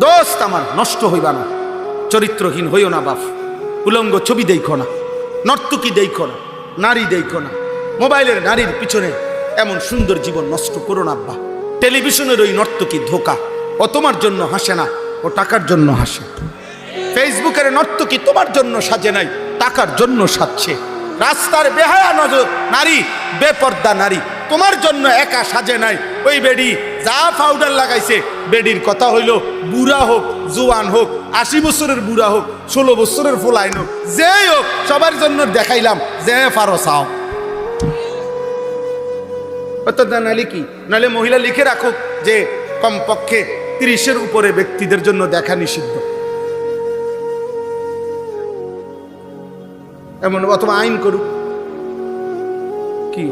দোস্ত আমার, নষ্ট হইবা না, চরিত্রহীন হইও না বাপ। উলঙ্গ ছবি দেখো না, নর্তকী দেখো না, নারী দেখো না, মোবাইলের নারীর পিছনে এমন সুন্দর জীবন নষ্ট করো না আব্বা। টেলিভিশনের ওই নর্তকী ধোকা, ও তোমার জন্য হাসে না, ও টাকার জন্য হাসে। ফেসবুকের নর্তকী তোমার জন্য সাজে নাই, টাকার জন্য সাজছে। রাস্তার বেহায়া নজর নারী, বেপর্দা নারী তোমার জন্য একা সাজে নাই। ওই বেডি যা পাউডার লাগাইছে, বেডির কথা হইল বুড়া হোক, জোয়ান হোক, 80 বছরের বুড়া হোক, 16 বছরের ফোলাইন হোক, যেই হোক, সবার জন্য দেখাইলাম যে পারো চাও। নাহলে কি, নাহলে মহিলা লিখে রাখো যে কমপক্ষে 30-এর উপরে ব্যক্তিদের জন্য দেখা নিষিদ্ধ, এমন, অথবা আইন করুক। কি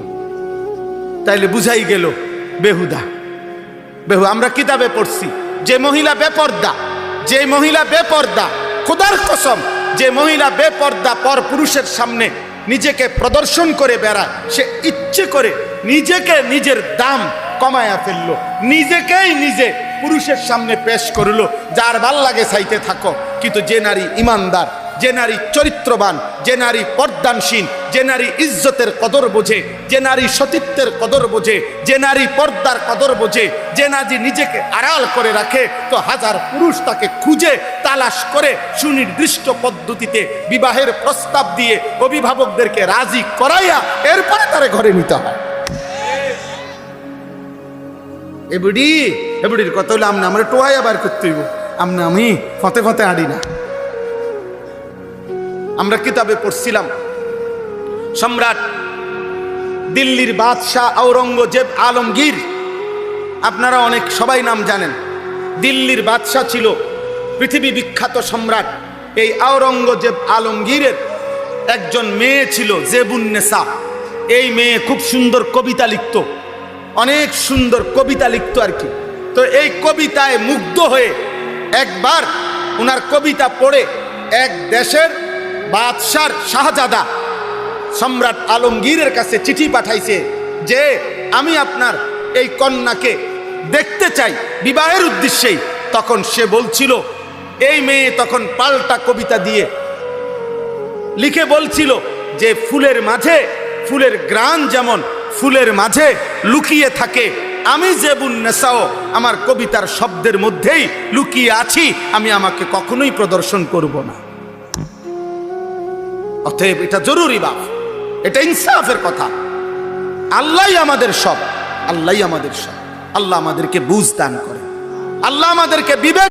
তাইলে বুঝাই গেল বেহুদা। আমরা কিতাবে পড়ছি যে মহিলা বেপর্দা, যে মহিলা বেপর্দা, খোদার কসম, যে মহিলা বেপর্দা পর পুরুষের সামনে নিজেকে প্রদর্শন করে বেড়ায়, সে ইচ্ছে করে নিজেকে নিজের দাম কমায়া ফেললো, নিজেকেই নিজে পুরুষের সামনে পেশ করলো। যার ভাল লাগে চাইতে থাকো, কিন্তু যে নারী ইমানদার, যে নারী চরিত্রবান, যে নারী পর্দানসীন, যে নারী ইজ্জতের কদর বোঝে, যে নারী সতীত্বের কদর বোঝে, যে নারী পর্দার কদর বোঝে, যে নারী নিজেকে আড়াল করে রাখে, তো হাজার পুরুষ তাকে খুঁজে তালাশ করে সুনির্দিষ্ট পদ্ধতিতে বিবাহের প্রস্তাব দিয়ে অভিভাবকদেরকে রাজি করাইয়া এরপরে তারে ঘরে নিতে হয়। এবুড়ির কথা হলে আমনে আমরা টোয়াইয়া বার করতে হইব, আমনে আমি ফতে ফতে আড়ি না। আমরা কিতাবে পড়ছিলাম সম্রাট দিল্লির বাদশাহ আওরঙ্গজেব আলমগীর, আপনারা অনেক সবাই নাম জানেন। দিল্লির বাদশাহ ছিল, পৃথিবী বিখ্যাত সম্রাট। এই আওরঙ্গজেব আলমগীরের একজন মেয়ে ছিল জেবুন্নেসা। এই মেয়ে খুব সুন্দর কবিতা লিখত, অনেক সুন্দর কবিতা লিখত আর কি। তো এই কবিতায় মুগ্ধ হয়ে একবার ওনার কবিতা পড়ে এক দেশের বাদশার শাহজাদা সম্রাট আলমগীরের কাছে চিঠি পাঠাইছে যে আমি আপনার এই কন্যাকে দেখতে চাই বিবাহের উদ্দেশ্যেই। তখন সে বলছিল, এই মেয়ে তখন পাল্টা কবিতা দিয়ে লিখে বলছিল যে ফুলের মাঝে, ফুলের গ্রাণ যেমন ফুলের মাঝে লুকিয়ে থাকে, আমি জেবুন্নেসাও আমার কবিতার শব্দের মধ্যেই লুকিয়ে আছি, আমি আমাকে কখনোই প্রদর্শন করব না। অতএব এটা জরুরি বাপ, এটা ইনসাফের কথা। আল্লাহই আমাদের সব, আল্লাহই আমাদের সব। আল্লাহ আমাদেরকে বুঝ দান করে, আল্লাহ আমাদেরকে বিবেক